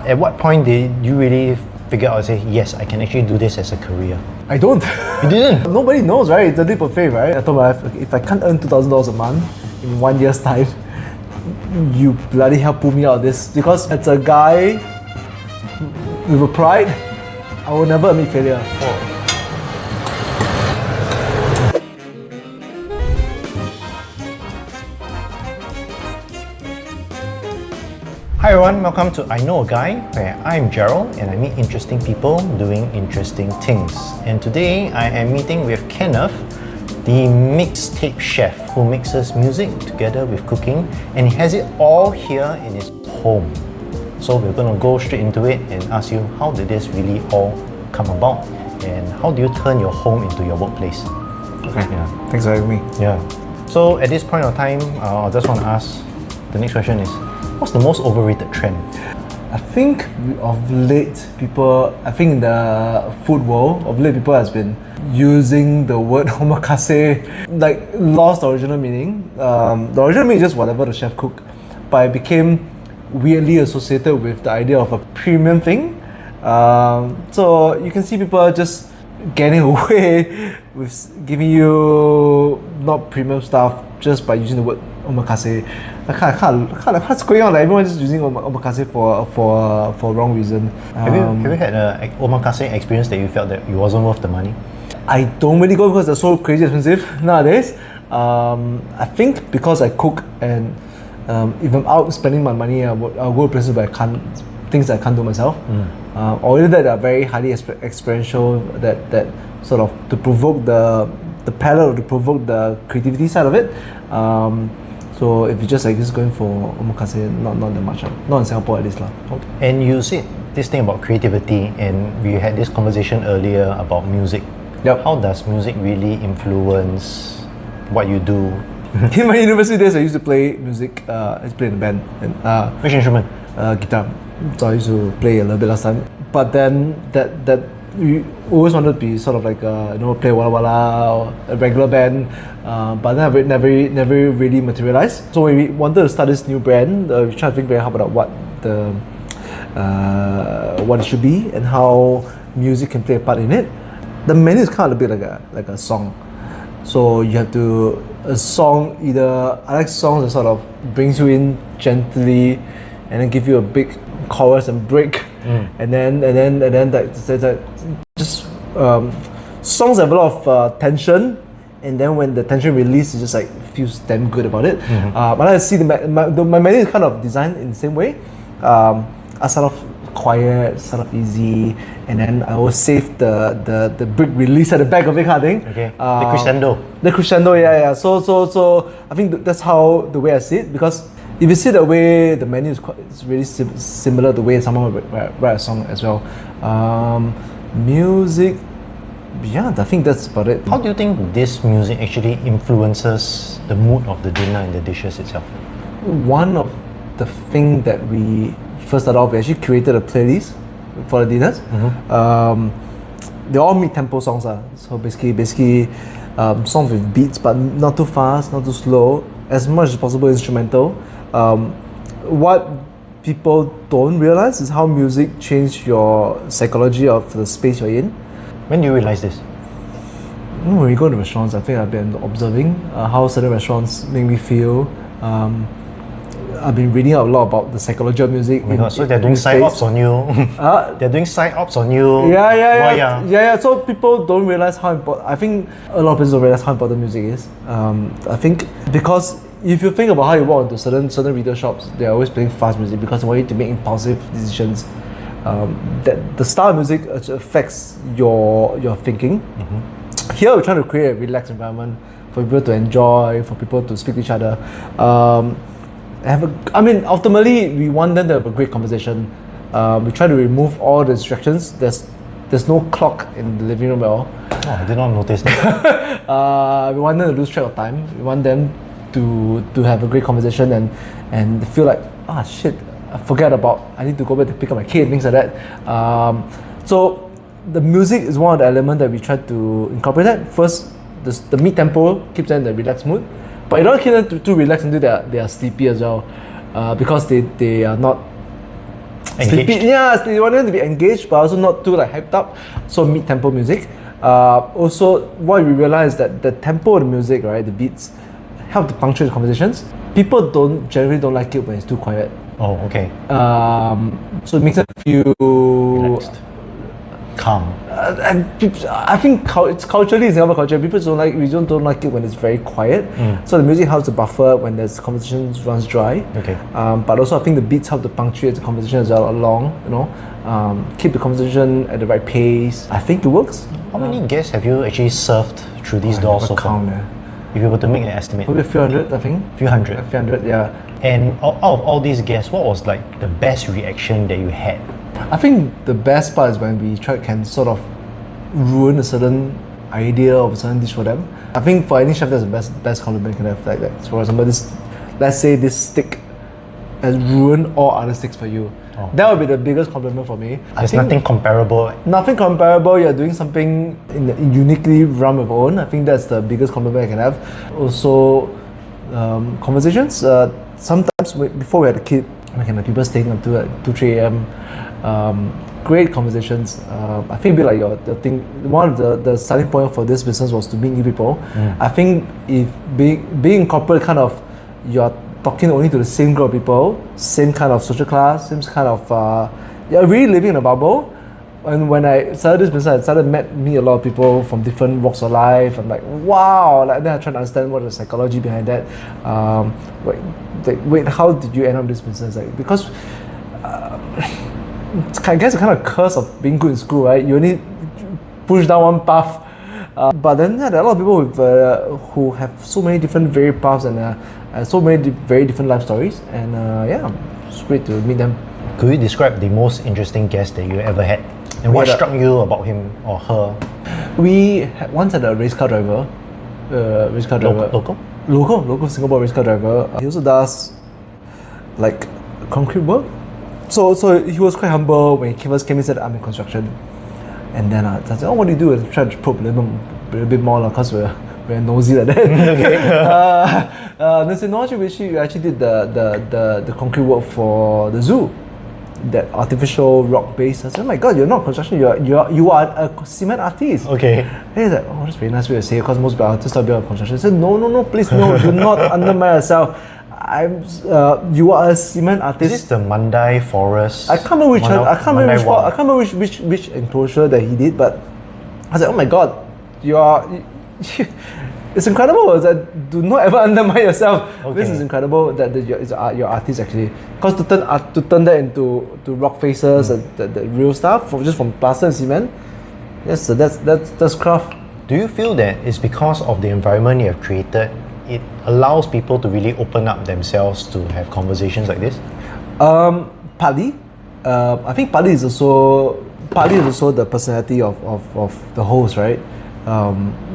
At what point did you really figure out and say, yes, I can actually do this as a career? I don't. You didn't? Nobody knows, right? It's a leap of faith, right? I told my wife, if I can't earn $2,000 a month in 1 year's time, you bloody hell pull me out of this. Because as a guy with a pride, I will never admit failure. Hi everyone, welcome to I Know a Guy, where I'm Gerald and I meet interesting people doing interesting things. And today I am meeting with Kenneth, the MixTape chef who mixes music together with cooking, and he has it all here in his home. So we're going to go straight into it and ask you, how did this really all come about? And how do you turn your home into your workplace? Okay, thanks for having me. Yeah. So at this point of time, I just want to ask, the next question is, what's the most overrated trend? I think of late in the food world, of late people has been using the word omakase, like lost the original meaning. The original meaning is just whatever the chef cooked, but it became weirdly associated with the idea of a premium thing. So you can see people just getting away with giving you not premium stuff just by using the word omakase. What's going on? Like everyone's just using omakase for wrong reason. Have you had an omakase experience that you felt that it wasn't worth the money? I don't really go because they're so crazy expensive nowadays. I think because I cook and if I'm out spending my money, I'll go to places where things I can't do myself. Or either that are very highly experiential, that sort of to provoke the palate or to provoke the creativity side of it. So if you just going for omakase, not that much, not in Singapore at least lah. And you said this thing about creativity, and we had this conversation earlier about music. Yep. How does music really influence what you do? In my university days, I used to play music. I used to play in a band. And, which instrument? Guitar. So I used to play a little bit last time. But then that we always wanted to be sort of like play Walla Walla or a regular band. But then it never really materialized. So when we wanted to start this new brand, we tried to think very hard about what it should be and how music can play a part in it. The menu is kind of a bit like a song. So you have to I like songs that sort of brings you in gently and then give you a big chorus and break, and then that just songs have a lot of tension, and then when the tension releases, it just like feels damn good about it. I like to see my menu is kind of designed in the same way. I start off quiet, sort of easy, and then I will save the big release at the back of it, kind of thing. Okay. The crescendo. The crescendo, yeah. So I think that's how the way I see it, because if you see the way the menu is it's really similar to the way someone would write a song as well. Music, yeah, I think that's about it. How do you think this music actually influences the mood of the dinner and the dishes itself? One of the things that we first started off, we actually created a playlist for the dinners. They're all mid-tempo songs. So basically songs with beats, but not too fast, not too slow, as much as possible instrumental. What people don't realize is how music changes your psychology of the space you're in. When do you realize this? When we go to restaurants, I think I've been observing how certain restaurants make me feel. I've been reading out a lot about the psychology of music. So they're doing psy-ops on you. They're doing psy-ops on you. Yeah. So people don't realize how important. I think a lot of people don't realize how important music is. I think because if you think about how you walk into certain retail shops, they're always playing fast music because they want you to make impulsive decisions. That the style of music affects your thinking. Here we're trying to create a relaxed environment for people to enjoy, for people to speak to each other. Ultimately, we want them to have a great conversation. We try to remove all the distractions. There's no clock in the living room at all. Oh, I did not notice that. We want them to lose track of time. We want them to have a great conversation and feel like, shit, I need to go back to pick up my kid, things like that. So the music is one of the elements that we try to incorporate that. First, the mid-tempo keeps them in the relaxed mood. But you don't keep them too relaxed until they are sleepy as well, because they are not Engaged. sleepy. Yeah, you want them to be engaged, but also not too like hyped up. So mid-tempo music. Also, what we realized that the tempo of the music, right, the beats, help to punctuate the conversations. People generally don't like it when it's too quiet. Oh, okay. So it makes it feel Relaxed. Calm. and I think it's culturally in Singapore culture. People don't like it when it's very quiet. So the music helps to buffer when there's conversation runs dry. Okay. But also I think the beats help to punctuate the conversation as well along. Keep the conversation at the right pace. I think it works. How many guests have you actually served through these doors so far? Count, If you were to make an estimate. Maybe a few hundred, I think. Few hundred. A few hundred, yeah. And out of all these guests, what was like the best reaction that you had? I think the best part is when we can sort of ruin a certain idea of a certain dish for them. I think for any chef, that's the best compliment you can have. Like that. So for example, let's say this steak has ruined all other steaks for you. Oh. That would be the biggest compliment for me. There's nothing comparable. Nothing comparable. You're doing something in uniquely realm of own. I think that's the biggest compliment I can have. Also, conversations. Sometimes before we had a kid, people staying up to 2-3 a.m. Great conversations. I think it'd be like your thing. One of the starting point for this business was to meet new people. I think if being in corporate, kind of you're talking only to the same group of people, same kind of social class, same kind of you're really living in a bubble. And when I started this business, I started meet a lot of people from different walks of life. I'm like, wow! Like then I try to understand what the psychology behind that. Wait, how did you end up this business? Like because. I guess it's kind of curse of being good in school, right? You only push down one path, but then there are a lot of people who have so many different varied paths and so many very different life stories, and it's great to meet them. Could you describe the most interesting guest that you ever had, and what struck you about him or her? We once had a race car driver, local Singapore race car driver. He also does like concrete work. So he was quite humble when he first came. He said, "I'm in construction," and then I said, "Oh, what do you do?" And tried to probe a little bit more, because we're nosy like that. Okay. They said, "No, actually, we actually did the concrete work for the zoo, that artificial rock base." I said, "Oh my God, you're not construction. You are a cement artist." Okay. And he's like, "Oh, that's a very nice way to say it, because most artists are built construction." I said, "No, please, no, do not undermine yourself. You are a cement artist." Is this the Mandai Forest? I can't remember which enclosure that he did, but I was like, "Oh my God, it's incredible." I was like, "Do not ever undermine yourself." Okay. This is incredible that you're artist actually, because to turn that into rock faces and the real stuff from plaster and cement. Yes, so that's craft. Do you feel that it's because of the environment you have created? It allows people to really open up themselves to have conversations like this? Partly. I think partly is also the personality of the host, right?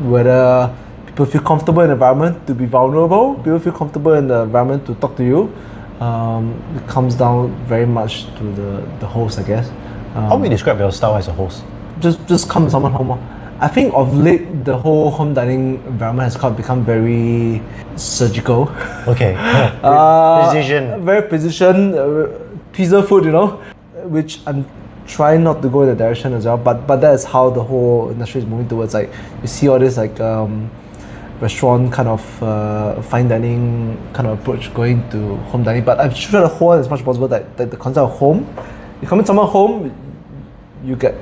Whether people feel comfortable in the environment to be vulnerable, people feel comfortable in the environment to talk to you. It comes down very much to the host, I guess. How would you describe your style as a host? Just come to someone home. I think of late the whole home dining environment has become very surgical. Okay. Precision. Very precision, pizza food, which I'm trying not to go in that direction as well. But that is how the whole industry is moving towards. Like you see all this restaurant kind of fine dining kind of approach going to home dining. But I'm sure the whole as much as possible that the concept of home. You come in someone home, you get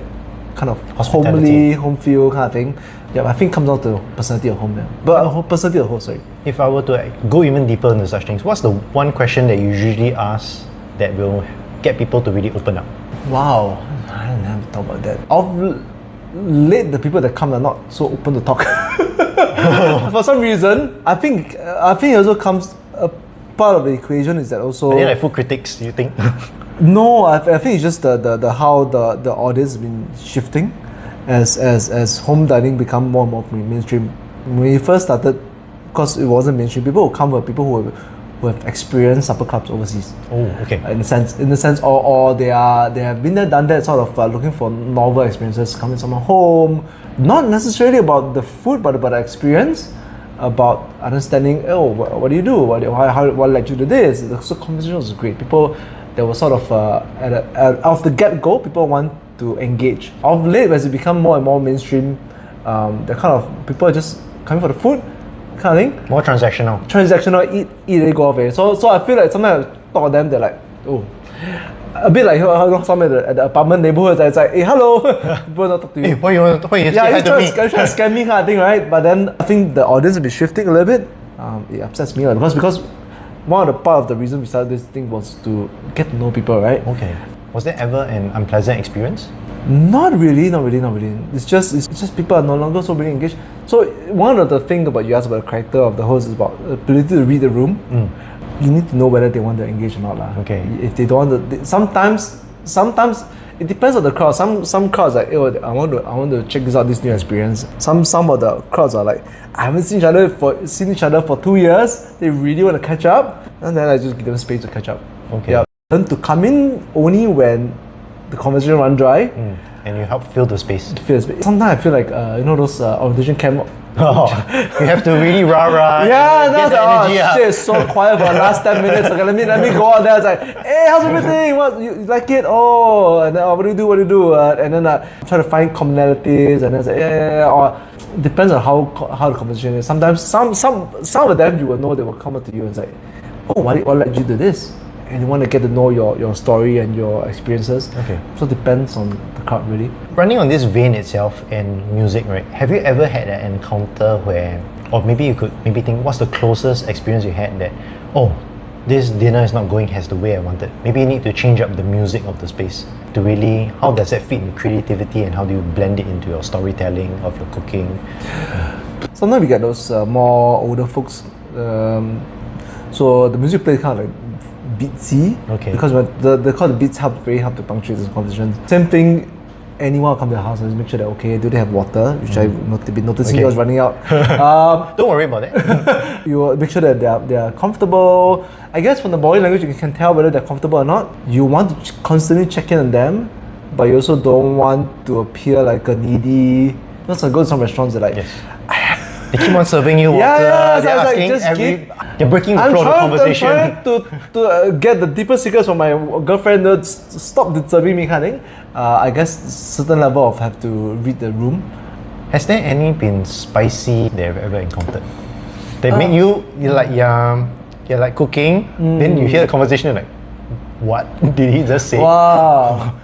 kind of homely, home feel kind of thing. Yeah, I think it comes down to personality of home. Yeah. But personality of host, sorry. If I were to go even deeper into such things, what's the one question that you usually ask that will get people to really open up? Wow, I don't have to talk about that. Of late, the people that come are not so open to talk. For some reason, I think it also comes. Part of the equation is that also. Are they like food critics? Do you think? No, I think it's just the how the audience has been shifting as home dining become more and more mainstream. When we first started, because it wasn't mainstream, people would come with people who have experienced supper clubs overseas. Oh, okay. In the sense, or they have been there, done that, sort of looking for novel experiences, coming to someone home, not necessarily about the food, but about the experience. About understanding, what do you do? What led you to this? So conversation was great. People there was sort of out of the get-go, people want to engage. Of late, as it become more and more mainstream, the kind of people are just coming for the food, kind of thing. More transactional. Transactional, eat, they go off. So I feel like sometimes I talk to them, they're like, oh, a bit like some at the apartment neighborhood. It's like, hey, hello, people don't talk to you. Hey, why you say Yeah, hi you to try me? to scam me kind of thing, right? But then I think the audience will be shifting a little bit. It upsets me because one of the part of the reason we started this thing was to get to know people, right? Okay. Was there ever an unpleasant experience? Not really. It's just people are no longer so really engaged. So one of the things about you asked about the character of the host is about the ability to read the room. You need to know whether they want to engage or not, lah. Okay. If they don't want to, sometimes it depends on the crowd. Some crowds are like, oh, I want to check this out, this new experience. Some of the crowds are like, I haven't seen each other for 2 years. They really want to catch up, and then I just give them space to catch up. Okay. Yeah. Learn to come in only when the conversation run dry. And you help fill the space. Sometimes I feel like those orientation camp. Oh, you have to really rah. Yeah, get that's the energy up. shit. It's so quiet for the last 10 minutes. Okay, let me go out there. It's like, hey, how's everything? What you like it? Oh, and then what do you do? And then try to find commonalities, and then say yeah. Or depends on how the conversation is. Sometimes some of them you will know, they will come up to you and say, oh, what led you to this? And you want to get to know your story and your experiences. Okay. So it depends on the crowd, really. Running on this vein itself and music, right? Have you ever had an encounter where, or maybe you could think, what's the closest experience you had that, oh, this dinner is not going as the way I wanted. Maybe you need to change up the music of the space to really, how does that fit in creativity and how do you blend it into your storytelling of your cooking? Sometimes we get those more older folks. So the music plays kind of like beatsy, Okay. because when the beats very help to punctuate this conversation. Same thing, anyone come to the house and just make sure that okay, do they have water, which I've been noticing Okay. was running out. Don't worry about that. You make sure that they are comfortable. I guess from the body language you can tell whether they're comfortable or not. You want to constantly check in on them, but you also don't want to appear like a needy. Because I go to some restaurants that like, Yes. They keep on serving you water. Yeah, They're so it's like, asking just they're breaking the flow of the conversation. I'm trying to get the deeper secrets from my girlfriend to stop disturbing me kind of thing. I guess certain level of have to read the room. Has there any been spicy that you've ever encountered? That make you're like cooking, then you hear the conversation, you're like, what did he just say? Wow.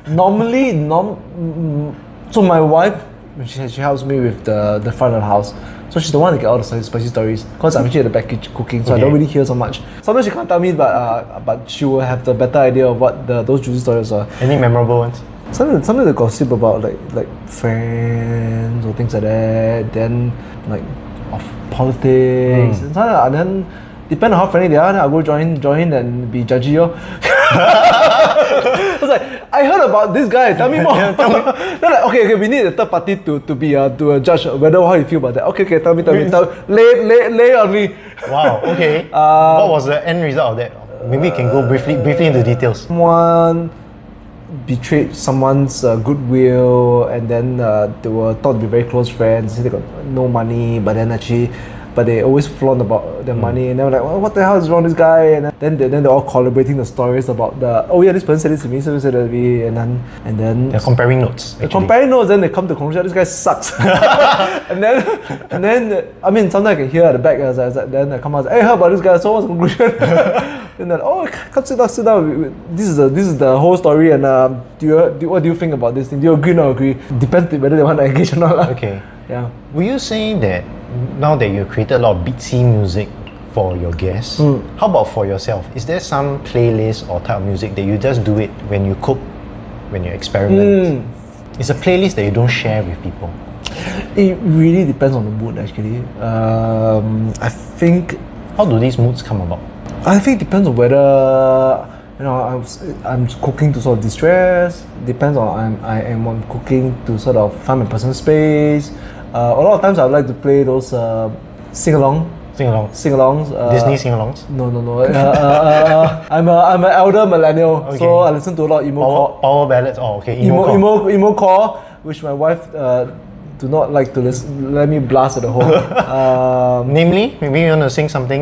So my wife, she helps me with the front of the house. So she's the one that get all the spicy stories. Because I'm actually at the back cooking, so I don't really hear so much. Sometimes she can't tell me, but she will have the better idea of what those juicy stories are. Any memorable ones? Sometimes they gossip about like friends or things like that. Then like of politics. And then depending on how friendly they are, then I'll go join and be judgy. I was like, I heard about this guy. Tell me more. Then like, okay, we need a third party to judge whether how you feel about that. Okay, tell me. Lay on me. Wow. Okay. What was the end result of that? Maybe you can go briefly into details. Someone betrayed someone's goodwill, and then they were thought to be very close friends. They got no money, but they always flaunt about their money, and they were like, what the hell is wrong with this guy? And then they're all collaborating the stories about this person said this to me, so said that to me, and then They're comparing notes. they're comparing notes, then they come to the conclusion, this guy sucks. and then I mean, sometimes I can hear at the back, then I come out, hey, how about this guy? So what's the conclusion? Then they're like, oh, come sit down. This is the whole story, and what do you think about this thing? Do you agree or not agree? Depends whether they want to engage or not. Okay. Yeah. Will you say that now that you've created a lot of beatsy music for your guests, how about for yourself? Is there some playlist or type of music that you just do it when you cook, when you experiment? It's a playlist that you don't share with people. It really depends on the mood, actually. I think. How do these moods come about? I think it depends on whether I'm cooking to sort of distress. Depends on I am cooking to sort of find my personal space. A lot of times I would like to play those sing-alongs. Disney sing-alongs? No. I'm an elder millennial, Okay. so I listen to a lot of emo Power ballads? Oh, okay. emo core, which my wife do not like to let me blast at the home. Namely, maybe you want to sing something?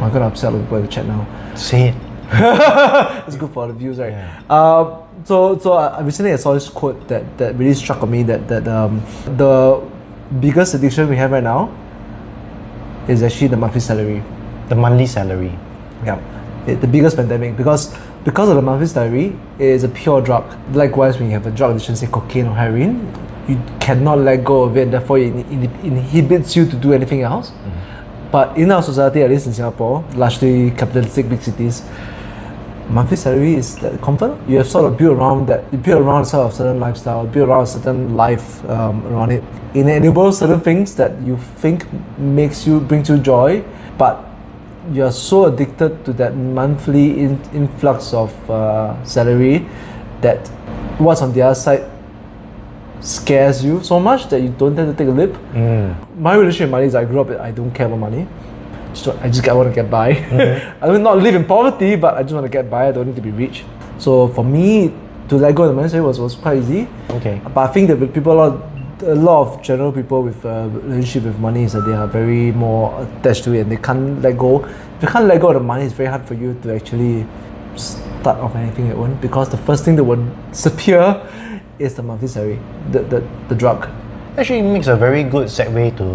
I'm gonna upset a lot of people in the chat now. Say it. It's good for the views, right? Yeah. So I recently I saw this quote that really struck on me that the biggest addiction we have right now is actually the monthly salary. The monthly salary. Yeah, the biggest pandemic because of the monthly salary, it is a pure drug. Likewise, when you have a drug addiction, say cocaine or heroin, you cannot let go of it, and therefore it inhibits you to do anything else. But in our society, at least in Singapore, largely capitalistic big cities, monthly salary is that comfort. You have sort of built around that. You build around sort of certain lifestyle, build around a certain life around it. It enables certain things that you think brings you joy, but you're so addicted to that monthly influx of salary that what's on the other side scares you so much that you don't tend to take a leap. My relationship with money is I grew up, I don't care about money. I want to get by. I do not live in poverty, but I just want to get by. I don't need to be rich. So for me, to let go of the money was quite easy. Okay. But I think that with people, a lot of general people with relationship with money is that they are very more attached to it and they can't let go. If you can't let go of the money, it's very hard for you to actually start off anything you want, because the first thing that would disappear is the monthly salary, the drug. Actually, it makes a very good segue to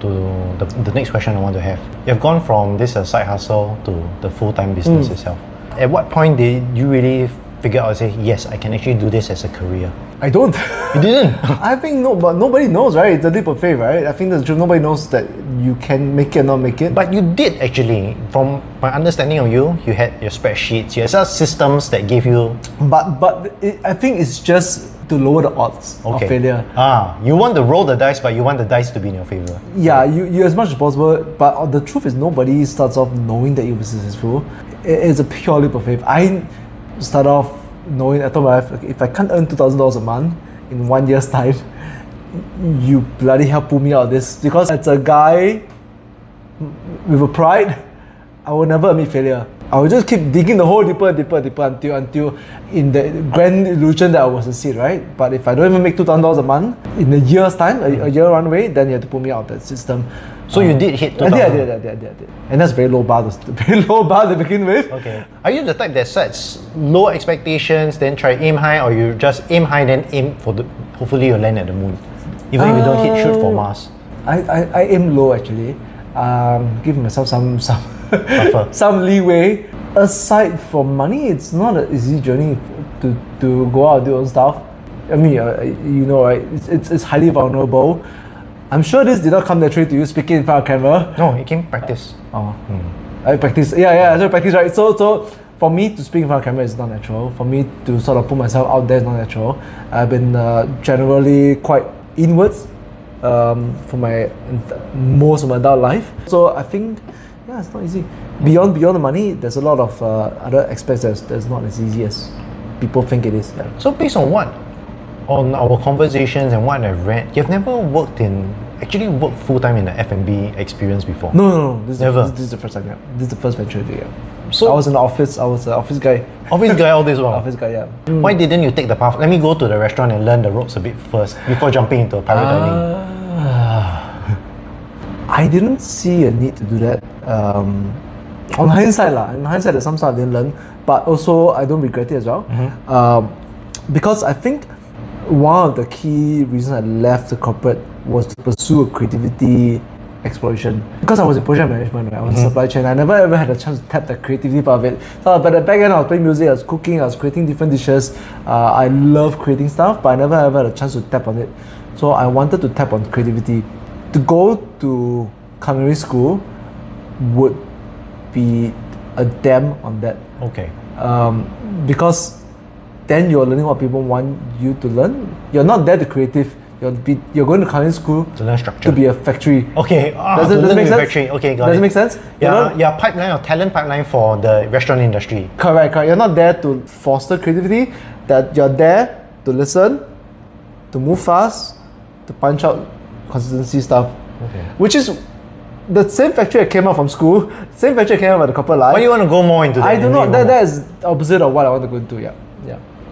the next question I want to have. You've gone from this side hustle to the full-time business itself. At what point did you really figure out and say, yes, I can actually do this as a career? I don't. You didn't? I think but nobody knows, right? It's a leap of faith, right? I think that's true. Nobody knows that you can make it or not make it. But you did actually. From my understanding of you, you had your spreadsheets, you had some systems that gave you... I think it's just to lower the odds of failure. You want to roll the dice, but you want the dice to be in your favor. Yeah, you as much as possible. But the truth is, nobody starts off knowing that you'll be successful. It's a pure leap of faith. I start off knowing, I told my wife, if I can't earn $2,000 a month in 1 year's time, you bloody hell pull me out of this. Because as a guy with a pride, I will never admit failure. I will just keep digging the hole deeper until in the grand illusion that I was a seed, right? But if I don't even make $2,000 a month in a year's time, a year runway, then you have to pull me out of that system. So you did hit 2,000? I did. And that's very low bar to begin with. Okay. Are you the type that sets low expectations, then try aim high, or you just aim high, then aim for hopefully you'll land at the moon? Even if you don't hit, shoot for Mars. I aim low actually. Give myself some leeway. Aside from money, it's not an easy journey to go out and do your own stuff. I mean, you know, right? It's highly vulnerable. I'm sure this did not come naturally to you speaking in front of camera. No, it came practice. I practice. I practice, right? So for me to speak in front of camera is not natural. For me to sort of put myself out there is not natural. I've been generally quite inwards for most of my adult life. So I think, yeah, it's not easy. Beyond the money, there's a lot of other aspects that's not as easy as people think it is. Yeah. So based on what? On our conversations and what I've read, you've never worked full-time in the F&B experience before? No. This is the first time, yeah. This is the first venture, yeah. So I was in the office, I was an office guy. Office guy all this while? Office guy, yeah. Why didn't you take the path? Let me go to the restaurant and learn the ropes a bit first before jumping into a private dining. I didn't see a need to do that. On hindsight, there's some stuff I didn't learn, but also I don't regret it as well. Because I think one of the key reasons I left the corporate was to pursue a creativity exploration. Because I was in project management, right? I was in supply chain. I never ever had a chance to tap the creativity part of it. So, but at the back end, I was playing music, I was cooking, I was creating different dishes. I love creating stuff, but I never ever had a chance to tap on it. So I wanted to tap on creativity. To go to culinary school would be a dam on that. Okay. Because then you're learning what people want you to learn. You're not there to creative. You're going to culinary school to learn structure. To be a factory. Okay. Does it make sense? Factory. Okay, got Does it make sense? Yeah, pipeline or talent pipeline for the restaurant industry. Correct. You're not there to foster creativity. That you're there to listen, to move fast, to punch out consistency stuff. Okay. Which is the same factory I came out from school, same factory I came out of the corporate life. Why do you want to go more into that? I do not. That is opposite of what I want to go into. Yeah.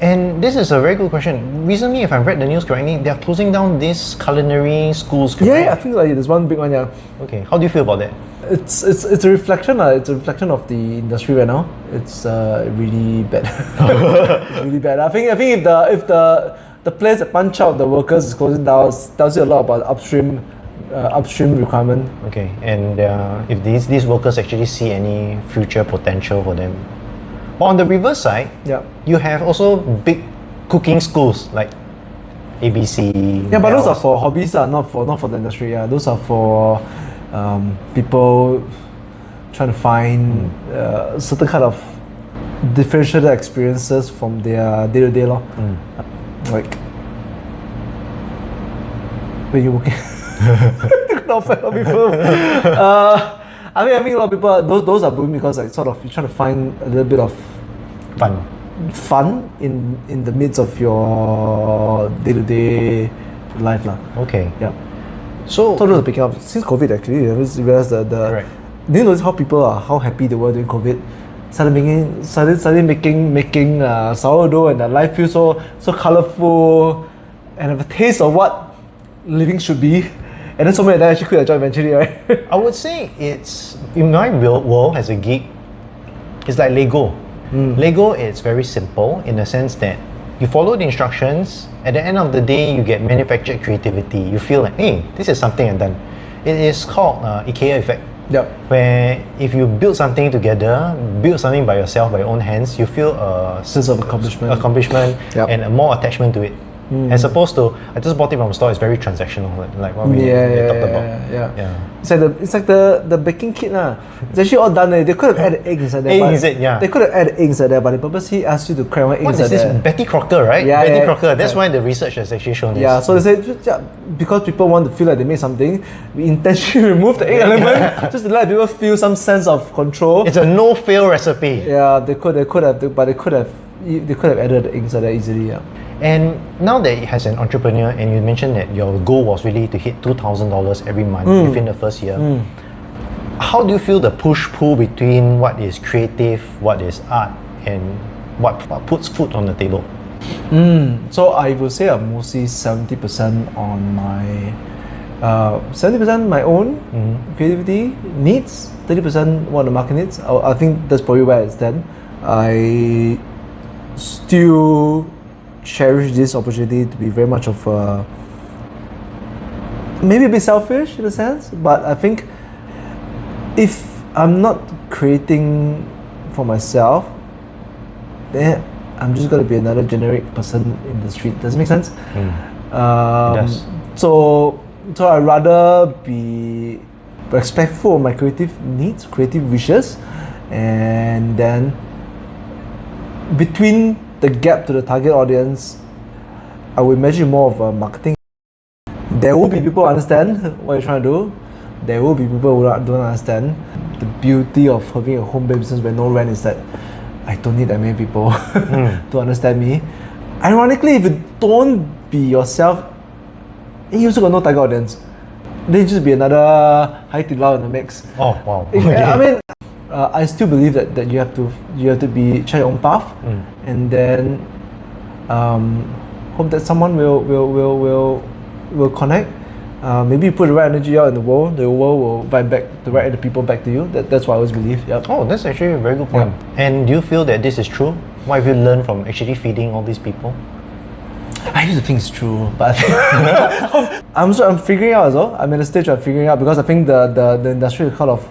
And this is a very good question. Recently, if I've read the news correctly, they're closing down these culinary schools, correct? Yeah, I think like there's one big one. Yeah, Okay, how do you feel about that? it's a reflection. It's a reflection of the industry right now. It's really bad. It's really bad. I think if the place that punch out the workers is closing down, tells you a lot about upstream requirement. Okay, and if these workers actually see any future potential for them. But on the reverse side, Yeah. you have also big cooking schools like ABC. Yeah, but those are Mel's. for hobbies, not for the industry. Yeah, those are for people trying to find certain kind of differentiated experiences from their day to day law. Like when you're working. Not fair on people. I mean, a lot of people. Those are booming because like sort of you're trying to find a little bit of fun in the midst of your day to day life, lah. Okay. Yeah. So, So those are picking up since COVID. Actually, you realize the Correct. did you notice how people are how happy they were during COVID? Started making sourdough, and their life feels so colorful, and have a taste of what living should be. And then so many of them actually quit their job eventually, right? I would say it's, in my real world as a geek, it's like Lego. Lego is very simple in the sense that you follow the instructions, at the end of the day you get manufactured creativity. You feel like, hey, this is something I've done. It is called IKEA effect. Yep. Where if you build something together, build something by yourself, by your own hands, you feel a Sense of accomplishment. Yep. and a more attachment to it. As opposed to, I just bought it from a store, it's very transactional, like what we talked about. Yeah. It's like the baking kit lah. It's actually all done. They could have added eggs inside there. Egg but is it? Yeah. They could have added eggs inside there, but they purposely asked you to cram one egg What inside is this? there. Betty Crocker, right? Yeah, Betty yeah, Crocker. That's yeah. why the research has actually shown this. Yeah, so they say because people want to feel like they made something, we intentionally remove the egg element just to let people feel some sense of control. It's a no-fail recipe. Yeah, they could have added the egg inside there easily. Yeah. And now that as an entrepreneur, and you mentioned that your goal was really to hit $2,000 every month within the first year, how do you feel the push-pull between what is creative, what is art, and what puts food on the table? So I will say I'm mostly 70% on my 70% my own creativity needs, 30% what the market needs. I think that's probably where I stand. I still cherish this opportunity to be very much of maybe a bit selfish in a sense, but I think if I'm not creating for myself, then I'm just gonna be another generic person in the street. Does it make sense? It does. So I'd rather be respectful of my creative needs, creative wishes, and then between the gap to the target audience, I will imagine more of a marketing. There will be people who understand what you're trying to do. There will be people who don't understand. The beauty of having a home-based business where no rent is that I don't need that many people to understand me. Ironically, if you don't be yourself, you also got no target audience. Then you just be another Hai Di Lao in the mix. Oh, wow. I mean, I still believe that you have to be try your own path, and then hope that someone will connect. Maybe you put the right energy out in the world will vibe back the right other people back to you. That's what I always believe. Yep. Oh, that's actually a very good point. And do you feel that this is true? What have you learned from actually feeding all these people? I used to think it's true, but I'm figuring out as well. I'm at a stage where I'm figuring out because I think the industry is kind of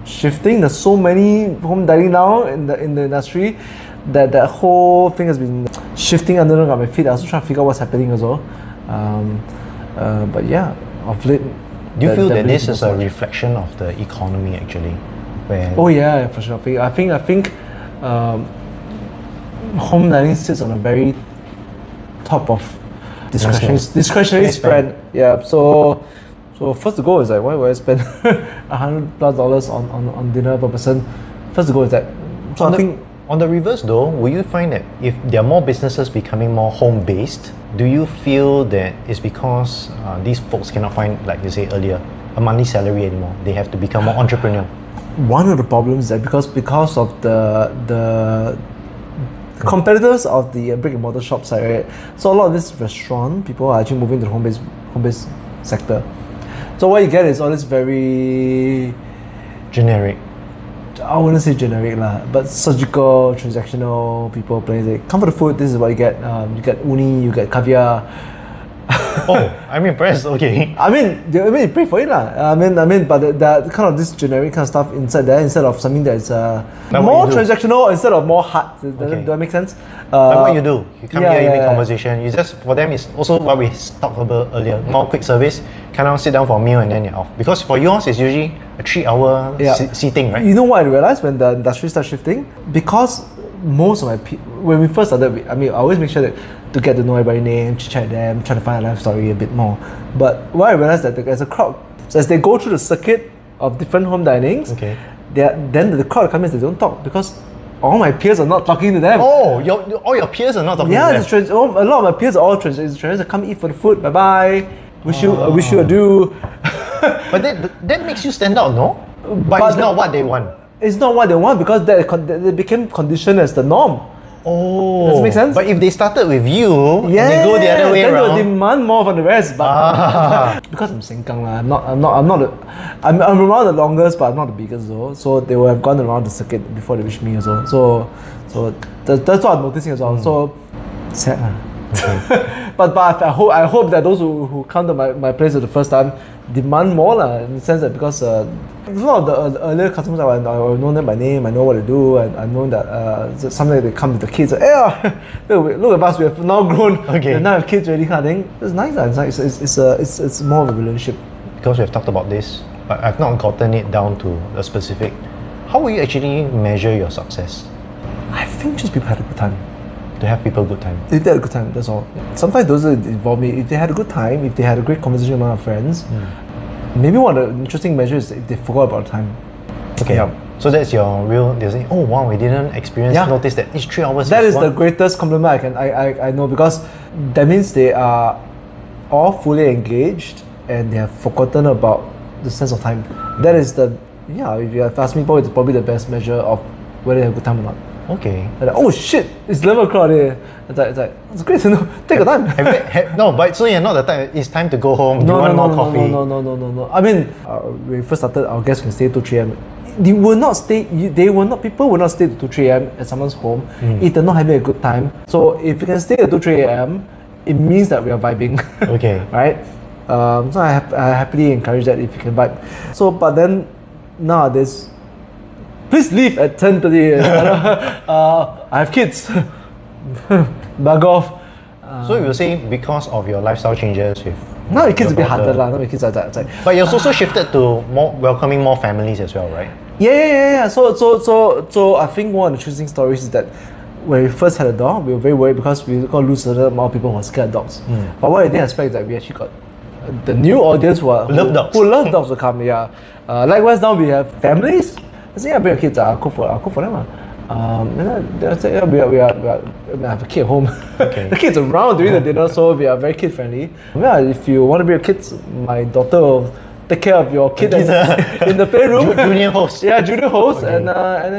shifting. There's so many home dining now in the industry that whole thing has been shifting under my feet. I also trying to figure out what's happening as well. But yeah, of late. Do you feel that this is a reflection of the economy actually? Where Oh yeah, for sure. I think home dining sits on a very top of discretionary spend. Yeah. So first the goal is like, why would I spend $100+ on dinner per person? First the goal is that. So I think on the reverse though, will you find that if there are more businesses becoming more home-based, do you feel that it's because these folks cannot find, like you said earlier, a monthly salary anymore? They have to become more entrepreneurial. one of the problems is that because of the competitors of the brick and mortar shop side, right? So a lot of this restaurant people are actually moving to the home-based sector. So what you get is all this very Generic. I wouldn't say generic lah, but surgical, transactional people playing. They come for the food. This is what you get. You get uni, you get caviar. Oh, I'm impressed. Okay. I mean, you pay for it lah. But the kind of this generic kind of stuff inside there, instead of something that's more transactional, instead of more hard. Does that make sense? Like what you do, you come here, you make conversation. You just, for them, it's also what we talked about earlier. More quick service. Kind of sit down for a meal and then you're off. Because for yours, it's usually a 3-hour seating, right? You know what I realized when the industry started shifting? Because most of my when we first started, I always make sure that to get to know everybody's name, chat them, try to find a life story a bit more. But what I realized that as a crowd, so as they go through the circuit of different home dinings, then the crowd comes in, they don't talk because all my peers are not talking to them. Oh, all your peers are not talking to them. Yeah, a lot of my peers are all transactions. They come eat for the food. Bye bye. Wish you adieu. But that makes you stand out, no? But it's not what they want. It's not what they want because they became conditioned as the norm. Oh, does it make sense? But if they started with you, and they go the other way then around, they'll demand more from the rest. But because I'm Sengkang lah, I'm around the longest, but I'm not the biggest though. So they will have gone around the circuit before they reach me as well. So that's what I'm noticing as well. So sad lah. Okay. but I hope that those who come to my place for the first time demand more lah, in the sense that because a lot of the earlier customers I know them by name, I know what they do, and I know that sometimes they come with the kids. Hey, look at us, we have now grown. Okay. And now have kids already, kind of thing. It's nice. It's more of a relationship. Because we've talked about this, but I've not gotten it down to a specific. How will you actually measure your success? I think just people had a good time. To have people a good time. If they had a good time, that's all. Sometimes those involve me. If they had a good time, if they had a great conversation among our friends, maybe one of the interesting measures is if they forgot about the time. Okay. Yeah. So that's your real. They're saying, oh wow, we didn't notice that it's 3 hours. That is the greatest compliment I know, because that means they are all fully engaged and they have forgotten about the sense of time. That is if you have asked me, it's probably the best measure of whether they have a good time or not. Okay. Like, oh shit, it's 11 o'clock here. It's great to know. Take your time. No, but so you're not the time. It's time to go home. No, more coffee? No. I mean, when we first started, our guests can stay till 3 a.m. People will not stay to 2, 3 a.m. at someone's home if they're not having a good time. So if you can stay at 2, 3 a.m., it means that we are vibing. Okay. Right? So I happily encourage that if you can vibe. So, but then nowadays, please leave at 10:30. I have kids. Bug off. So you were saying because of your lifestyle changes with now your kids a bit harder lah. Now your kids are outside. But you've also shifted to more welcoming more families as well, right? Yeah. So I think one of the interesting stories is that when we first had a dog, we were very worried because we were going to lose a certain amount of people who are scared of dogs. But what I didn't expect is that we actually got the new audience who love dogs will come. Yeah. Likewise, now we have families. I say, bring your kids. I'll cook for them. I say, I have a kid at home. Okay. The kids around during the dinner, so we are very kid friendly. Yeah, if you want to bring your kids, my daughter will take care of your kid in the playroom. Junior host. Yeah, junior host, okay. and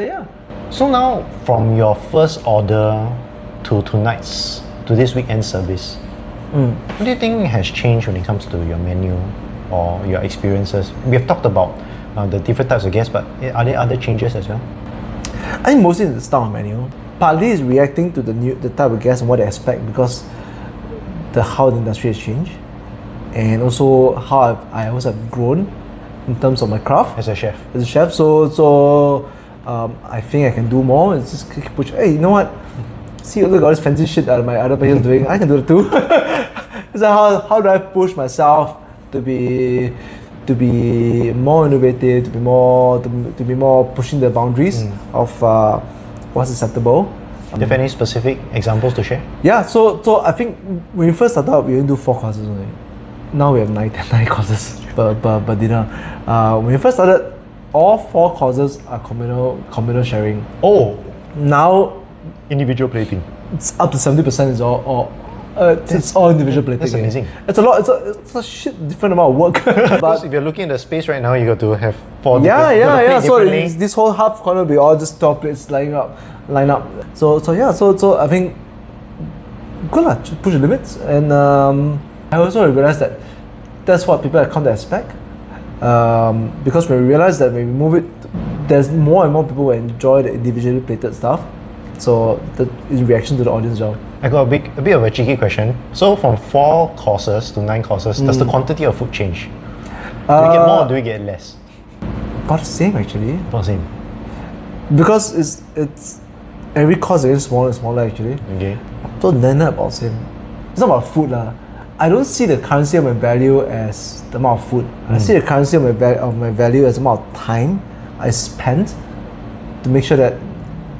yeah. So now, from your first order to tonight's, to this weekend service, what do you think has changed when it comes to your menu or your experiences? We have talked about the different types of guests, but are there other changes as well? I think mostly in the style of menu. Partly is reacting to the type of guests and what they expect, because how the industry has changed, and also how I also have grown in terms of my craft as a chef. So I think I can do more. It's just keep pushing. Hey, you know what? See, look at all this fancy shit that my other players doing. I can do it too. So how do I push myself to be more innovative, to be more pushing the boundaries of what's acceptable? Do you have any specific examples to share? Yeah, so I think when we first started out, we only do 4 courses only. Now we have 9 courses per dinner. When we first started, all 4 courses are communal sharing. Oh, now individual plating. It's up to 70% is all. It's all individual plating. That's amazing. It's a lot. It's a shit different amount of work. But if you're looking at the space right now, you got to have 4. Yeah. So this whole half corner will be all just 12 plates lining up. line up. So I think good lah, to push the limits. And I also realized that that's what people have come to expect. Because when we realize that when we move it, there's more and more people who enjoy the individually plated stuff. So in reaction to the audience, job. I got a bit of a cheeky question. So from 4 courses to 9 courses, does the quantity of food change? Do we get more or do we get less? About the same actually. About the same. Because it's every course is smaller and smaller actually. Okay. So then about the same. It's not about food lah. I don't see the currency of my value as the amount of food. I see the currency of my value as the amount of time I spent to make sure that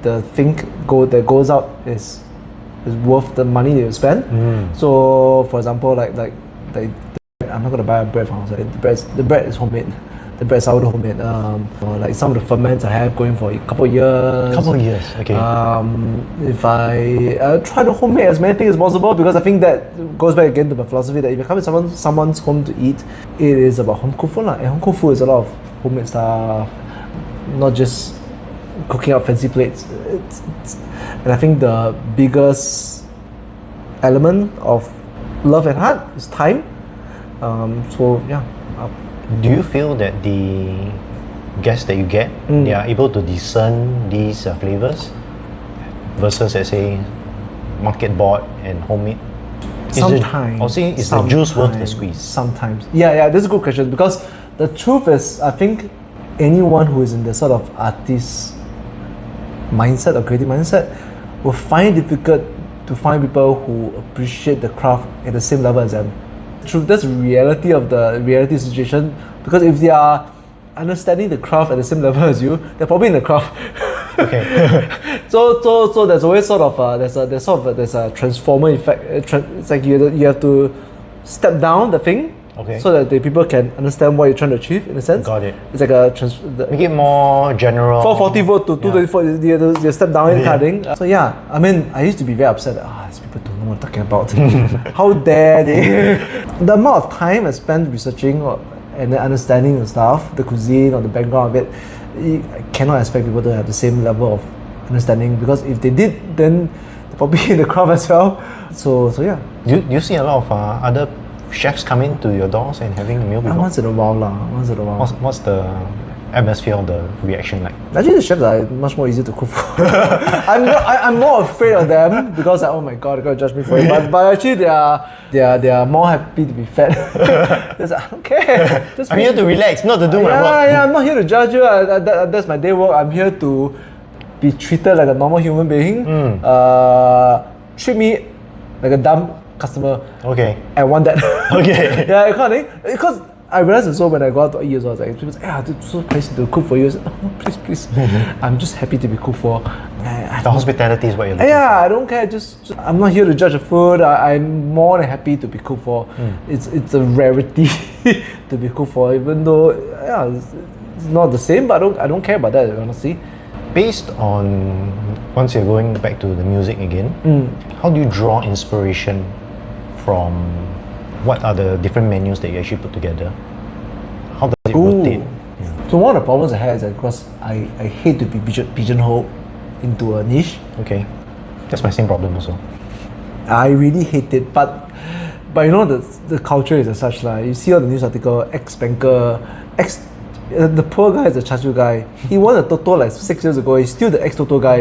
the thing that goes out is worth the money that you spend. So for example, like I'm not gonna buy a bread from outside. The bread is homemade. The bread is sourdough homemade. Like some of the ferments I have going for a couple of years. Okay. If I try to homemade as many things as possible, because I think that goes back again to my philosophy that if you come to someone's home to eat, it is about home cooked food. And home cooked food is a lot of homemade stuff, not just cooking out fancy plates. And I think the biggest element of love and heart is time. So yeah. Do you feel that the guests that you get, they are able to discern these flavors versus, let's say, market bought and homemade? Sometimes. Is the juice worth the squeeze? Sometimes. Yeah, that's a good question, because the truth is, I think anyone who is in the sort of artist mindset or creative mindset will find it difficult to find people who appreciate the craft at the same level as them. True, that's the reality of the reality situation, because if they are understanding the craft at the same level as you, they're probably in the craft. Okay. so there's always sort of there's a transformer effect. It's like you have to step down the thing, so that the people can understand what you're trying to achieve, in a sense. Got it. It's like a make it more general. 440 volt to 224. You step down kind of thing. So yeah, I mean, I used to be very upset that these people don't know what I'm talking about. How dare they? The amount of time I spent researching and understanding the stuff, the cuisine or the background of it, I cannot expect people to have the same level of understanding, because if they did, then they're probably in the craft as well. So yeah. Do you see a lot of other chefs coming to your doors and having a meal before? Once in a while. What's the atmosphere of the reaction like? Actually, the chefs are much more easy to cook for. I'm more afraid of them because oh my god, they're gonna judge me for it. But actually, they are more happy to be fed. Like, I don't care. I'm here to relax, not to do my work. Yeah, I'm not here to judge you. That's my day work. I'm here to be treated like a normal human being. Treat me like a dumb customer. Okay. I want that. Okay. Yeah, kind of thing. Because I realized also when I go out to eat, I was like, people say, it's so crazy to cook for you. I said, no, please. I'm just happy to be cooked for. The hospitality is what you're looking for. I don't care. Just I'm not here to judge the food. I'm more than happy to be cooked for. It's a rarity to be cooked for, even though it's not the same. But I don't care about that, honestly. Based on, once you're going back to the music again, how do you draw inspiration from what are the different menus that you actually put together? How does it rotate? Yeah. So one of the problems I had is that because I hate to be pigeonholed into a niche. Okay. That's my same problem also. I really hate it, but you know the culture is as such like you see all the news article, ex-banker, the poor guy is the char-siu guy. He won a Toto like 6 years ago. He's still the ex-Toto guy.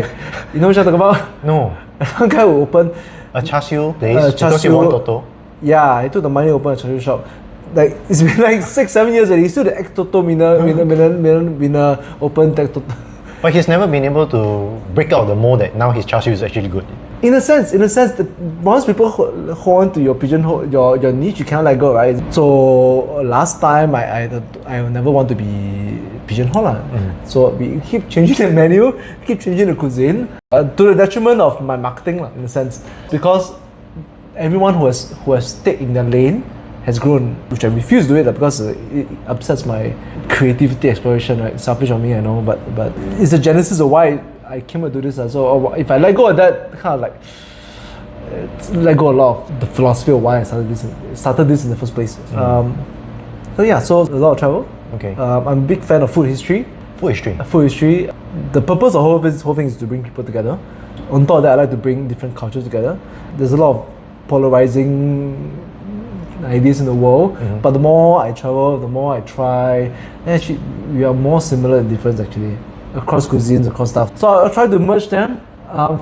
You know what I'm talking about? No. One guy will open a char-siu place because he won Toto? Yeah, he took the money to open a char-siu shop. Like it's been like 6-7 years and he's still the ex-Toto winner, open tech Toto. But he's never been able to break out the mold that now his char-siu is actually good. In a sense, that once people hold on to your pigeonhole, your niche, you cannot let go, right? So last time, I never want to be pigeonholed. So we keep changing the menu, keep changing the cuisine, to the detriment of my marketing, in a sense, because everyone who has stayed in their lane has grown, which I refuse to do it because it upsets my creativity exploration. Right, selfish of me, I know, but it's the genesis of why I came to do this. So if I let go of that, kind of like let go a lot of the philosophy of why I started this in the first place. So a lot of travel. Okay. I'm a big fan of food history. Food history. Food history. The purpose of this whole thing is to bring people together. On top of that, I like to bring different cultures together. There's a lot of polarizing ideas in the world, but the more I travel, the more I try, and actually we are more similar in difference actually, across cuisines, across stuff. So I'll try to merge them,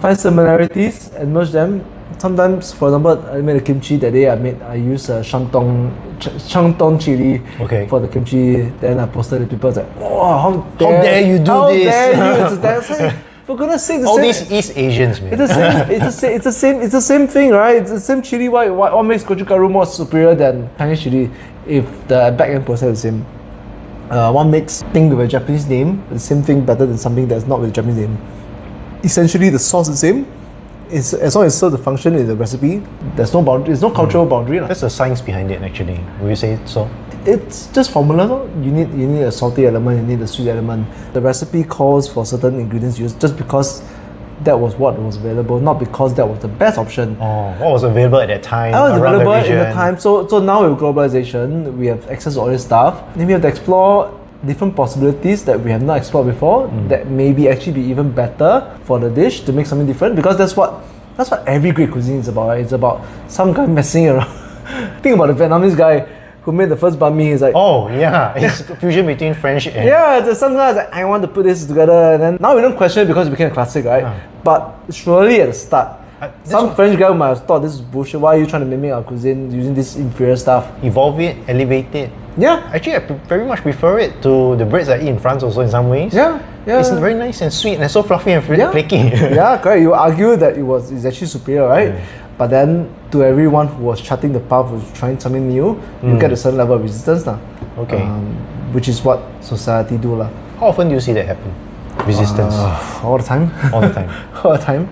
find similarities and merge them. Sometimes, for example, I made a kimchi that day. I used Shantung chili for the kimchi. Then I posted it. People was like, "Oh, how dare you do how this?" Dare you? It's like, for goodness sake, all these East Asians, man. It's the same thing, right? It's the same chili. What makes gochugaru more superior than Chinese chili if the back end process is the same? What makes thing with a Japanese name the same thing better than something that's not with a Japanese name? Essentially, the sauce is the same. It's, as long as it serves the function in the recipe, there's no boundary. There's no cultural boundary. That's the science behind it, actually. Will you say so? It's just formula. You need a salty element. You need a sweet element. The recipe calls for certain ingredients used just because that was what was available, not because that was the best option. Oh, what was available at that time? What was around available the in the region? time. So now with globalization, we have access to all this stuff. Then we have to explore different possibilities that we have not explored before that maybe actually be even better for the dish to make something different, because that's what every great cuisine is about, right? It's about some guy messing around. Think about the Vietnamese guy who made the first banh mi. He's like, oh yeah, it's a fusion between French and there's some guys like, I want to put this together, and then now we don't question it because it became a classic, right? But surely at the start, some French guy might have thought this is bullshit. Why are you trying to mimic our cuisine using this inferior stuff? evolve it, elevate it. Yeah. Actually, I very much prefer it to the breads I eat in France also in some ways. Yeah. It's very nice and sweet and so fluffy and flaky. Yeah, correct. You argue that it's actually superior, right? But then to everyone who was charting the path, was trying something new, you get a certain level of resistance now. Okay. Which is what society do lah. How often do you see that happen? Resistance? All the time. All the time. All the time.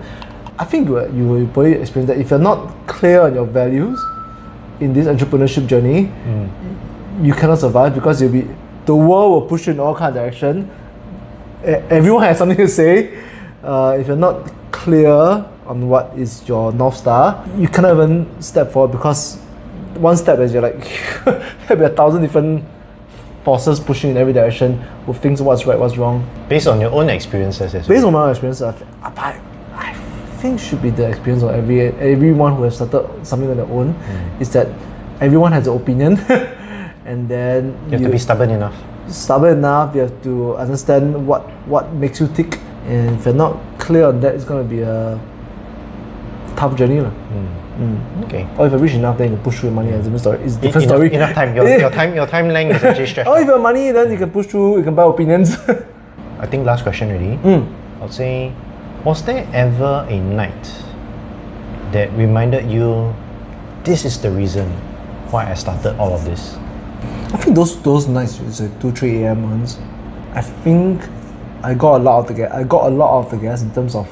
I think you will probably experience that if you're not clear on your values in this entrepreneurship journey, you cannot survive, because the world will push you in all kind of direction. Everyone has something to say. If you're not clear on what is your North Star, you cannot even step forward, because one step is you're like, there'll be 1,000 different forces pushing in every direction who thinks what's right, what's wrong. Based on your own experiences as well. Based on my own experience, I think should be the experience of everyone who has started something on their own, is that everyone has an opinion. And then You have to be stubborn enough. You have to understand what makes you tick, and if you're not clear on that, it's going to be a tough journey. Okay. Or if you're rich enough, then you can push through money. It's a different story. It's a different story. Enough time. Your time length is actually stretched Or if out. you have money, then you can push through, you can buy opinions. I think last question already. I'll say, was there ever a night that reminded you, this is the reason why I started all of this? I think those nights, it's like 2-3 a.m. ones. I think I got a lot of the gas in terms of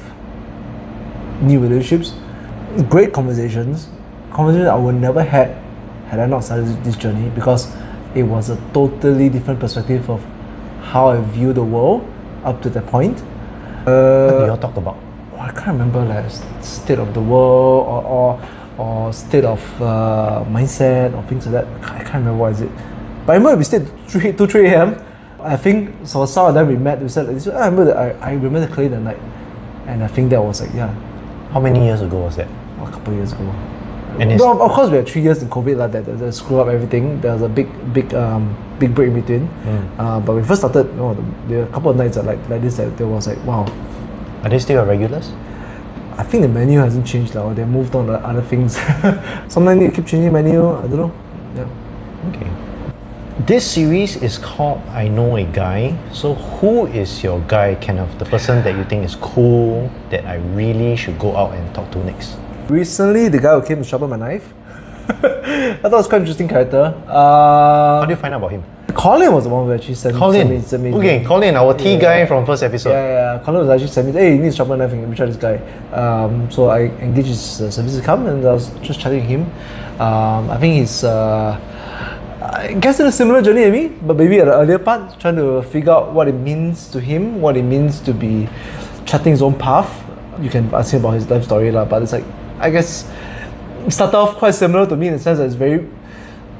new relationships, great conversations I would never had I not started this journey, because it was a totally different perspective of how I view the world up to that point. What do you all talk about? I can't remember, like state of the world or state of mindset or things like that. I can't remember what is it. But I remember we stayed 2-3 a.m. I think so. Some of them we met. We said, I remember that I remember clearly the night, and I think that was like How many years ago was that? a couple of years ago. And it's, Well, of course, we had 3 years in COVID that screwed up everything. There was a big break in between. But when we first started, there were a couple of nights that like this that there was like, wow. are they still your regulars? I think the menu hasn't changed or they moved on to other things. Sometimes they keep changing menu. I don't know. Yeah. Okay. This series is called I Know a Guy. So who is your guy, Kenneth? The person that you think is cool, that I really should go out and talk to next? Recently, the guy who came to sharpen my knife. I thought it was quite an interesting character. How do you find out about him? Colin was the one who actually sent me. Okay, Colin, our tea guy from first episode. Yeah. Colin was actually sent me, hey, you need to sharpen a knife and reach out this guy. So I engaged his services to come, and I was just chatting with him. I think he's I guess in a similar journey to me, but maybe at an earlier part, trying to figure out what it means to him, what it means to be charting his own path. You can ask him about his life story, but it's like, I guess, it started off quite similar to me in the sense that it's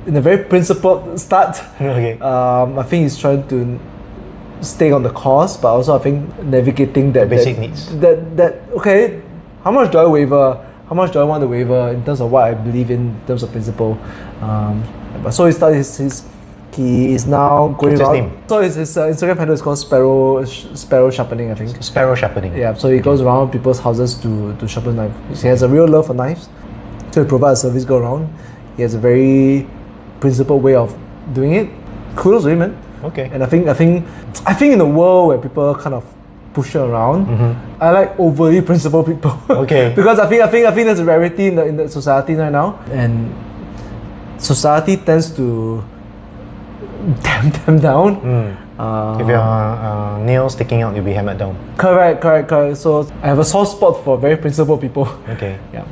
in a very principled start. Okay. I think he's trying to staying on the course, but also I think navigating that basic needs. Okay, how much do I waver? How much do I want to waver in terms of what I believe in terms of principle? But so he is now going What's his around. name? So his Instagram handle is called Sparrow Sharpening, I think. Sparrow sharpening. Yeah, so he goes around people's houses to sharpen knives. He has a real love for knives. So he provides a service go around. He has a very principled way of doing it. Kudos to him, man. Okay. And I think in a world where people kind of push you around, I like overly principled people. Okay. Because I think that's a rarity in the society right now, and society tends to damn them down. If your nails sticking out, you'll be hammered down. Correct. So I have a soft spot for very principled people. Okay. Yeah.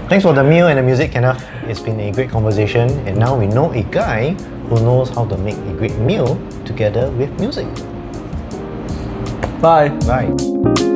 Thanks for the meal and the music, Kenneth. It's been a great conversation, and now we know a guy who knows how to make a great meal together with music. Bye. Bye.